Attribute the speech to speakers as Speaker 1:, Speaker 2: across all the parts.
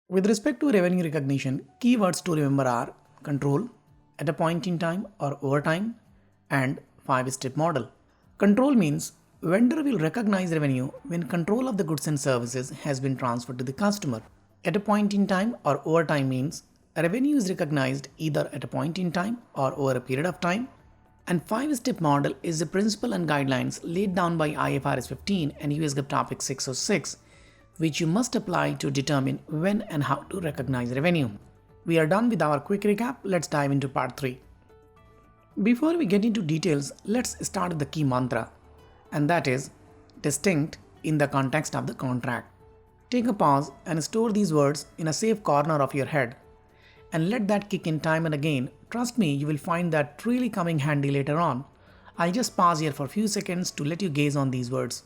Speaker 1: With respect to revenue recognition, keywords to remember are control, at a point in time or over time, and 5-step model. Control means vendor will recognize revenue when control of the goods and services has been transferred to the customer. At a point in time or over time means revenue is recognized either at a point in time or over a period of time. And 5-step model is the principle and guidelines laid down by IFRS 15 and US GAAP Topic 606, which you must apply to determine when and how to recognize revenue. We are done with our quick recap. Let's dive into part 3. Before we get into details, let's start with the key mantra, and that is distinct in the context of the contract. Take a pause and store these words in a safe corner of your head and let that kick in time and again. Trust me, you will find that really coming handy later on. I'll just pause here for a few seconds to let you gaze on these words.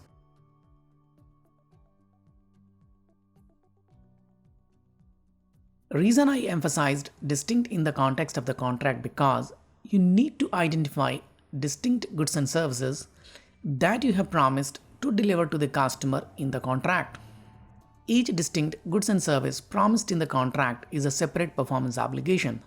Speaker 1: Reason I emphasized distinct in the context of the contract because you need to identify distinct goods and services that you have promised to deliver to the customer in the contract. Each distinct goods and service promised in the contract is a separate performance obligation.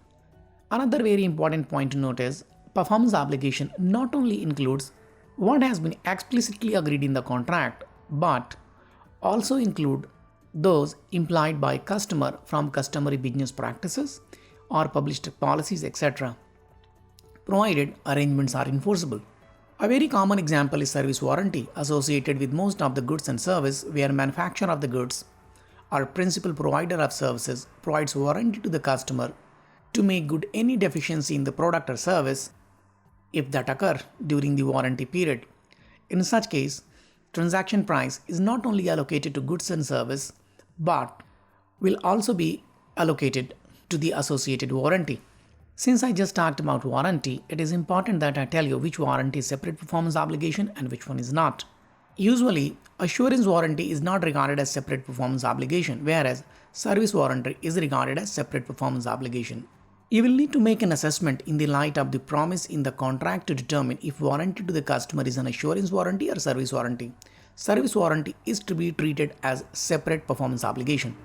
Speaker 1: Another very important point to note is performance obligation not only includes what has been explicitly agreed in the contract, but also include those implied by customer from customary business practices or published policies, etc., provided arrangements are enforceable. A very common example is service warranty associated with most of the goods and service where manufacturer of the goods or principal provider of services provides warranty to the customer to make good any deficiency in the product or service if that occur during the warranty period. In such case, transaction price is not only allocated to goods and service but will also be allocated to the associated warranty. Since I just talked about warranty, it is important that I tell you which warranty is separate performance obligation and which one is not. Usually, assurance warranty is not regarded as separate performance obligation, whereas service warranty is regarded as separate performance obligation. You will need to make an assessment in the light of the promise in the contract to determine if warranty to the customer is an assurance warranty or service warranty. Service warranty is to be treated as separate performance obligation.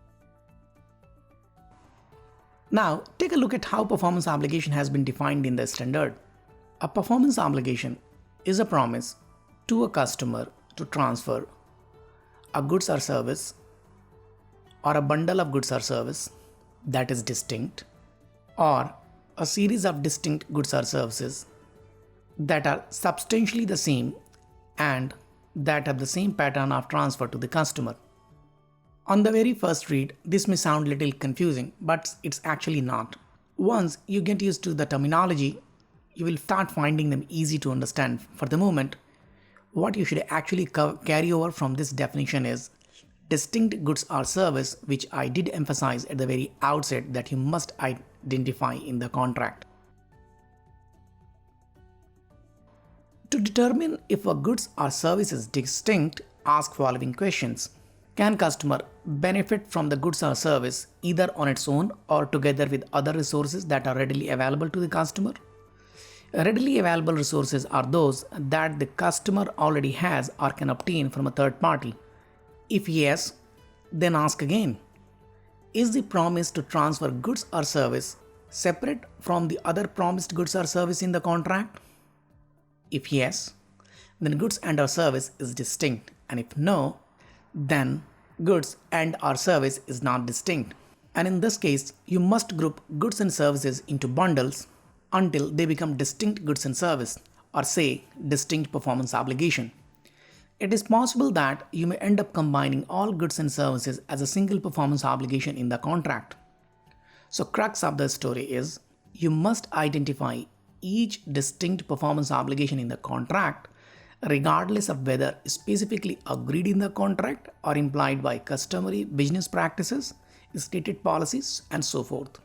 Speaker 1: Now, take a look at how performance obligation has been defined in the standard. A performance obligation is a promise to a customer to transfer a goods or service or a bundle of goods or service that is distinct, or a series of distinct goods or services that are substantially the same and that have the same pattern of transfer to the customer. On the very first read, this may sound a little confusing, but it's actually not. Once you get used to the terminology, you will start finding them easy to understand. For the moment, what you should actually carry over from this definition is distinct goods or service, which I did emphasize at the very outset that you must identify in the contract. To determine if a goods or service is distinct, ask following questions. Can customer benefit from the goods or service either on its own or together with other resources that are readily available to the customer? Readily available resources are those that the customer already has or can obtain from a third party. If yes, then ask again. Is the promise to transfer goods or service separate from the other promised goods or service in the contract? If yes, then goods and or service is distinct, and if no, then goods and or service is not distinct. And in this case, you must group goods and services into bundles until they become distinct goods and service, or say distinct performance obligation. It is possible that you may end up combining all goods and services as a single performance obligation in the contract. So crux of the story is you must identify each distinct performance obligation in the contract regardless of whether specifically agreed in the contract or implied by customary business practices, stated policies, and so forth.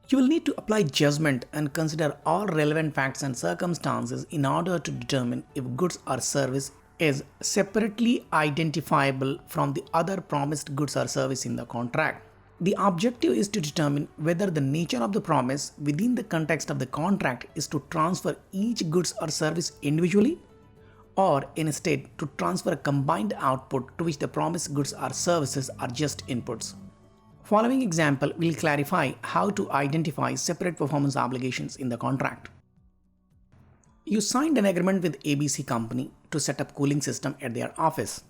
Speaker 1: You will need to apply judgment and consider all relevant facts and circumstances in order to determine if goods or service is separately identifiable from the other promised goods or service in the contract. The objective is to determine whether the nature of the promise within the context of the contract is to transfer each goods or service individually, or instead to transfer a combined output to which the promised goods or services are just inputs. Following example will clarify how to identify separate performance obligations in the contract. You signed an agreement with ABC company to set up cooling system at their office.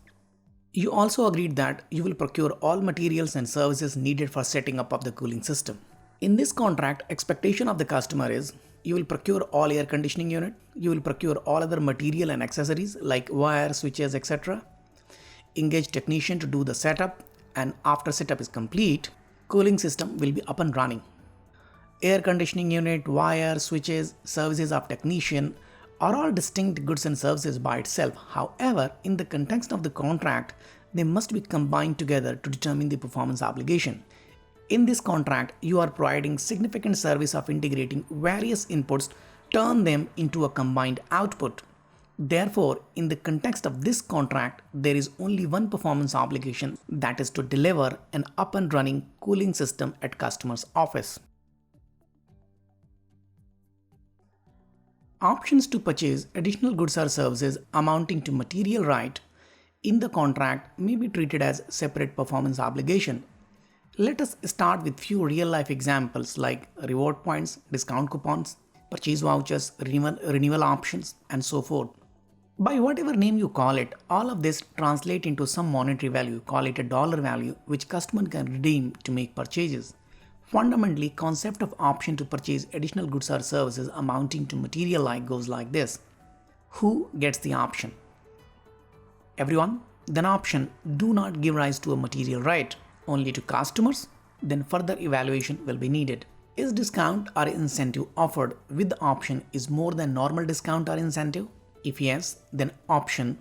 Speaker 1: You also agreed that you will procure all materials and services needed for setting up of the cooling system. In this contract, expectation of the customer is you will procure all air conditioning unit, you will procure all other material and accessories like wire, switches, etc. Engage technician to do the setup, and after setup is complete, cooling system will be up and running. Air conditioning unit, wire, switches, services of technician are all distinct goods and services by itself. However, in the context of the contract, they must be combined together to determine the performance obligation. In this contract, you are providing significant service of integrating various inputs, turn them into a combined output. Therefore, in the context of this contract, there is only one performance obligation, that is to deliver an up and running cooling system at customer's office. Options to purchase additional goods or services amounting to material right in the contract may be treated as separate performance obligation. Let us start with few real-life examples like reward points, discount coupons, purchase vouchers, renewal options, and so forth. By whatever name you call it, all of this translate into some monetary value, call it a dollar value, which customer can redeem to make purchases. Fundamentally, concept of option to purchase additional goods or services amounting to material like goes like this. Who gets the option? Everyone? Then option do not give rise to a material right. Only to customers? Then further evaluation will be needed. Is discount or incentive offered with the option is more than normal discount or incentive? If yes, then option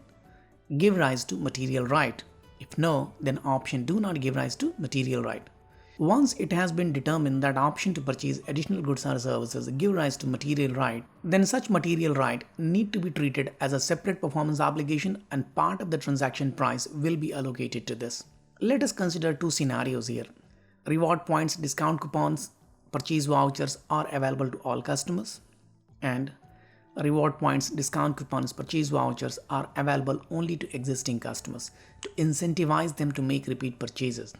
Speaker 1: give rise to material right. If no, then option do not give rise to material right. Once it has been determined that option to purchase additional goods or services give rise to material right, then such material right need to be treated as a separate performance obligation and part of the transaction price will be allocated to this. Let us consider two scenarios here. Reward points, discount coupons, purchase vouchers are available to all customers, and reward points, discount coupons, purchase vouchers are available only to existing customers to incentivize them to make repeat purchases.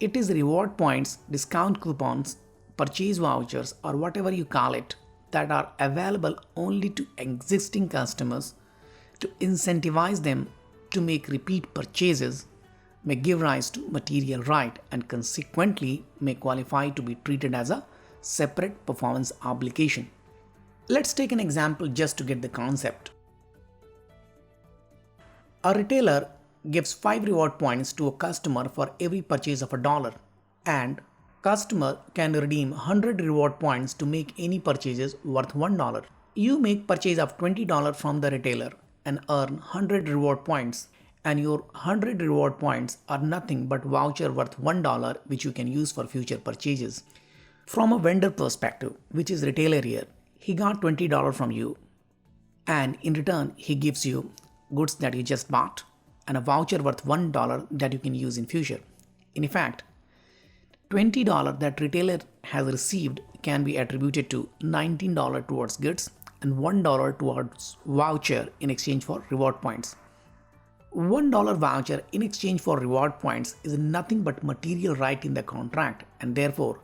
Speaker 1: It is reward points, discount coupons, purchase vouchers, or whatever you call it, that are available only to existing customers to incentivize them to make repeat purchases may give rise to material right and consequently may qualify to be treated as a separate performance obligation. Let's take an example just to get the concept. A retailer gives 5 reward points to a customer for every purchase of $1, and customer can redeem 100 reward points to make any purchases worth $1. You make purchase of $20 from the retailer and earn 100 reward points, and your 100 reward points are nothing but voucher worth $1 which you can use for future purchases. From a vendor perspective, which is retailer here, he got $20 from you, and in return he gives you goods that you just bought and a voucher worth $1 that you can use in future. In fact, $20 that retailer has received can be attributed to $19 towards goods and $1 towards voucher in exchange for reward points. $1 voucher in exchange for reward points is nothing but material right in the contract, and therefore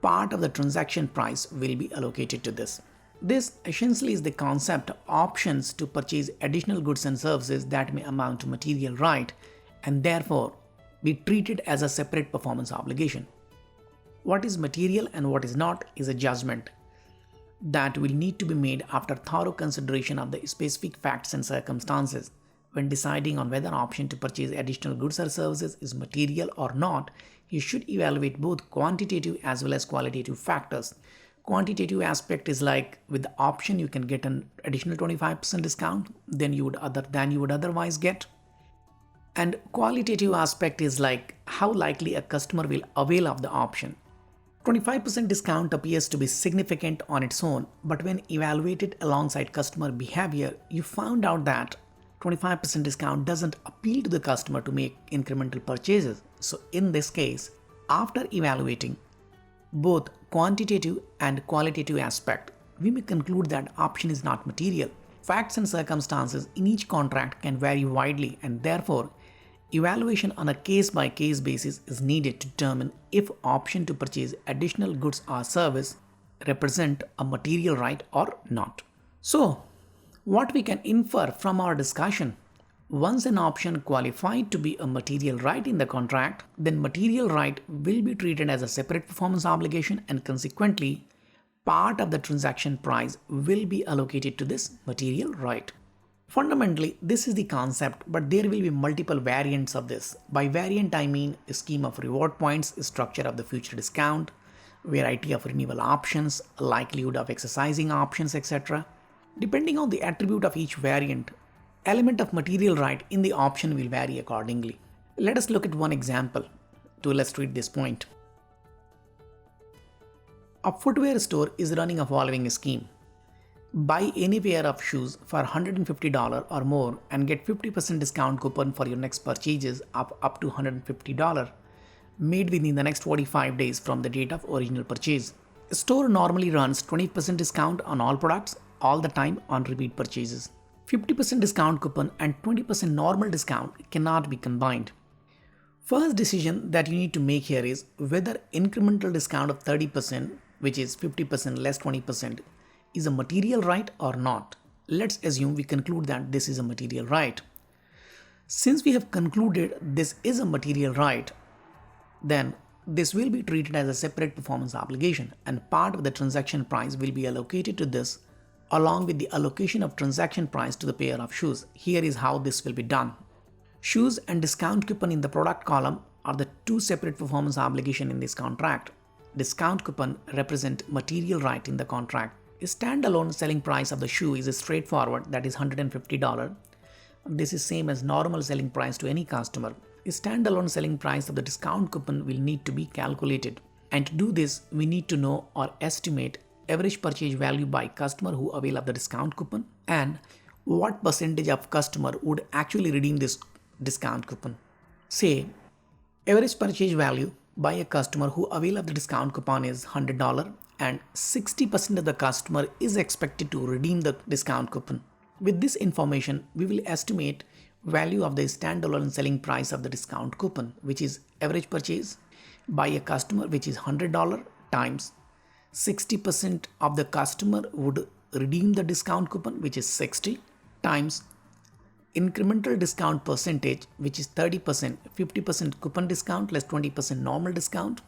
Speaker 1: part of the transaction price will be allocated to this. This essentially is the concept of options to purchase additional goods and services that may amount to material right and therefore be treated as a separate performance obligation. What is material and what is not is a judgment that will need to be made after thorough consideration of the specific facts and circumstances. When deciding on whether option to purchase additional goods or services is material or not, you should evaluate both quantitative as well as qualitative factors. Quantitative aspect is like with the option you can get an additional 25% discount than you would otherwise get. And qualitative aspect is like how likely a customer will avail of the option. 25% discount appears to be significant on its own, but when evaluated alongside customer behavior, you found out that 25% discount doesn't appeal to the customer to make incremental purchases. So in this case, after evaluating both quantitative and qualitative aspect, we may conclude that option is not material. Facts and circumstances in each contract can vary widely, and therefore Evaluation on a case-by-case basis is needed to determine if option to purchase additional goods or service represent a material right or not. So, what we can infer from our discussion, once an option qualified to be a material right in the contract, then material right will be treated as a separate performance obligation and consequently part of the transaction price will be allocated to this material right. Fundamentally, this is the concept, but there will be multiple variants of this. By variant, I mean a scheme of reward points, a structure of the future discount, variety of renewal options, likelihood of exercising options, etc. Depending on the attribute of each variant, element of material right in the option will vary accordingly. Let us look at one example to illustrate this point. A footwear store is running a following scheme. Buy any pair of shoes for $150 or more and get 50% discount coupon for your next purchases of up to $150 made within the next 45 days from the date of original purchase. A store normally runs 20% discount on all products all the time on repeat purchases. 50% discount coupon and 20% normal discount cannot be combined. First decision that you need to make here is whether incremental discount of 30%, which is 50% less 20%, is a material right or not. Let's assume we conclude that this is a material right. Since we have concluded this is a material right, then this will be treated as a separate performance obligation and part of the transaction price will be allocated to this along with the allocation of transaction price to the pair of shoes. Here is how this will be done. Shoes and discount coupon in the product column are the two separate performance obligations in this contract. Discount coupon represent material right in the contract. A standalone selling price of the shoe is straightforward, that is $150. This is same as normal selling price to any customer. A standalone selling price of the discount coupon will need to be calculated. And to do this, we need to know or estimate average purchase value by customer who avail of the discount coupon and what percentage of customer would actually redeem this discount coupon. Say, average purchase value by a customer who avail of the discount coupon is $100 and 60% of the customer is expected to redeem the discount coupon. With this information, we will estimate value of the standalone selling price of the discount coupon, which is average purchase by a customer, which is $100 times 60% of the customer would redeem the discount coupon, which is 60 times incremental discount percentage, which is 30%, 50% coupon discount less 20% normal discount,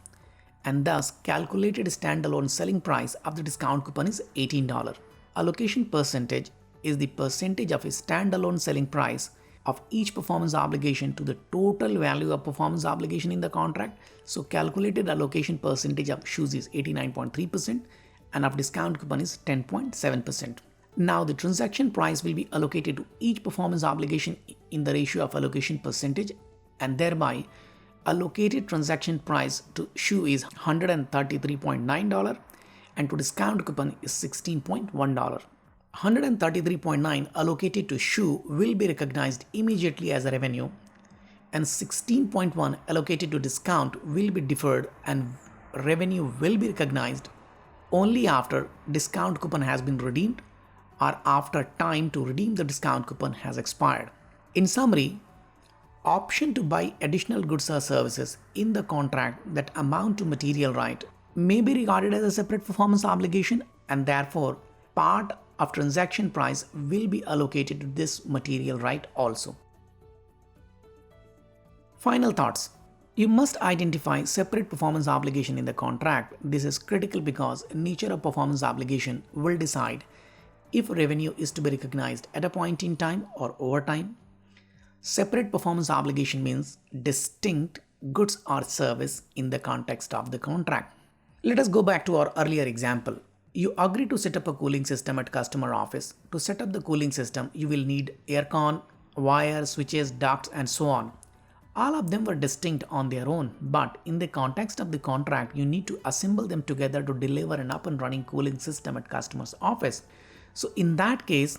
Speaker 1: and thus calculated standalone selling price of the discount coupon is $18. Allocation percentage is the percentage of a standalone selling price of each performance obligation to the total value of performance obligation in the contract. So calculated allocation percentage of shoes is 89.3% and of discount coupon is 10.7%. Now the transaction price will be allocated to each performance obligation in the ratio of allocation percentage, and thereby allocated transaction price to shoe is $133.9 and to discount coupon is $16.1. $133.9 allocated to shoe will be recognized immediately as a revenue, and $16.1 allocated to discount will be deferred and revenue will be recognized only after discount coupon has been redeemed or after time to redeem the discount coupon has expired. In summary, option to buy additional goods or services in the contract that amount to material right may be regarded as a separate performance obligation, and therefore part of transaction price will be allocated to this material right also. Final thoughts. You must identify separate performance obligation in the contract. This is critical because nature of performance obligation will decide if revenue is to be recognized at a point in time or over time. Separate performance obligation means distinct goods or service in the context of the contract. Let us go back to our earlier example. You agree to set up a cooling system at customer office. To set up the cooling system, you will need aircon, wires, switches, ducts, and so on. All of them were distinct on their own, but in the context of the contract, you need to assemble them together to deliver an up and running cooling system at customer's office. So in that case,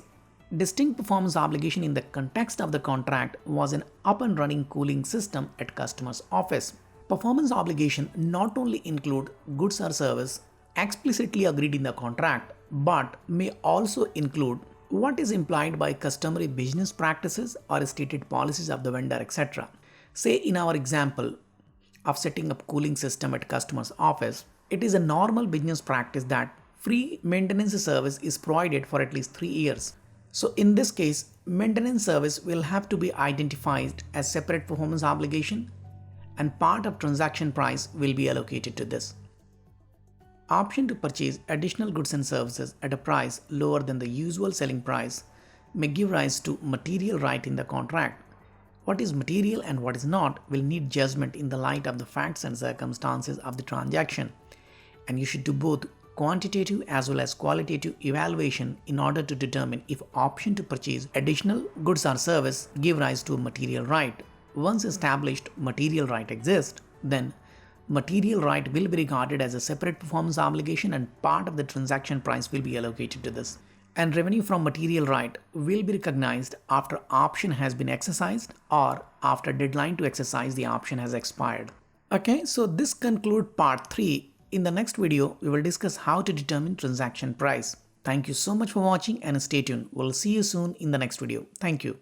Speaker 1: distinct performance obligation in the context of the contract was an up and running cooling system at customer's office. Performance obligation not only include goods or service explicitly agreed in the contract, but may also include what is implied by customary business practices or stated policies of the vendor, etc. Say in our example of setting up cooling system at customer's office, it is a normal business practice that free maintenance service is provided for at least 3 years. So in this case, maintenance service will have to be identified as separate performance obligation and part of transaction price will be allocated to this. Option to purchase additional goods and services at a price lower than the usual selling price may give rise to material right in the contract. What is material and what is not will need judgment in the light of the facts and circumstances of the transaction, and you should do both quantitative as well as qualitative evaluation in order to determine if option to purchase additional goods or service give rise to a material right. Once established material right exists, then material right will be regarded as a separate performance obligation and part of the transaction price will be allocated to this. And revenue from material right will be recognized after option has been exercised or after deadline to exercise the option has expired. Okay, so this concludes part 3. In the next video, we will discuss how to determine transaction price. Thank you so much for watching and stay tuned. We'll see you soon in the next video. Thank you.